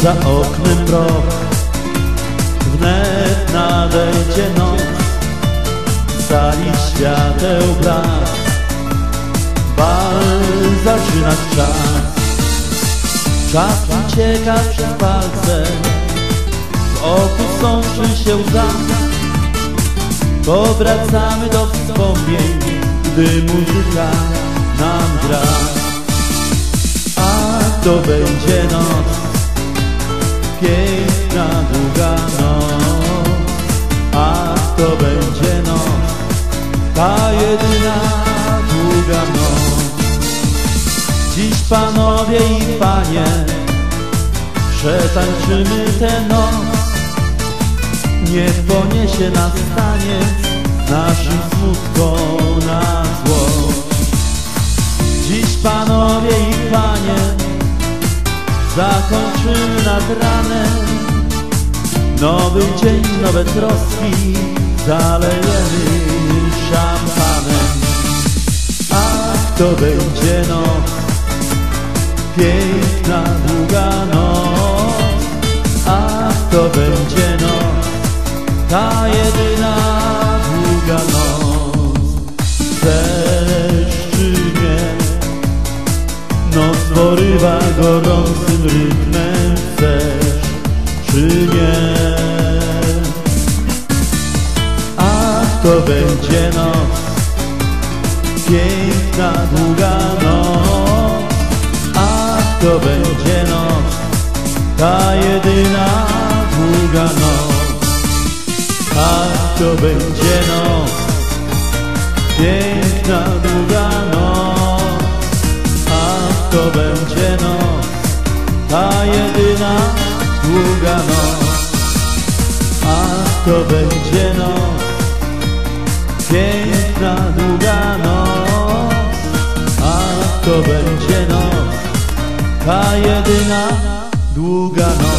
za oknem mrok, wnet nadejdzie noc, sali świateł blask, bal zaczynać czas. Czas ucieka przez palce, w oku sączy się łza. Powracamy do wspomnień, gdy muzyka nam gra. A to będzie noc, piękna, długa noc. A to będzie noc, ta jedyna długa noc. Dziś panowie i panie, przetańczymy tę noc. Niech poniesie nas taniec naszym smutkom na złość. Dziś panowie i panie, zakończymy nad ranem. Nowy dzień, nowe troski, zalejemy szampanem. Ach, to będzie noc, piękna, długa noc. Ach, to będzie noc, ta jedyna długa noc. Deszczy mnie, noc porywa gorącym rytmem. Chcesz czy nie? Ach, to będzie noc, piękna, długa noc. Ach, to będzie noc, ta jedyna długa noc. Ach, to będzie noc, piękna, długa noc. Ach, to będzie noc, ta jedyna długa noc. Ach, to będzie noc, piękna, długa noc. Ach, to będzie noc, ta jedyna długa noc.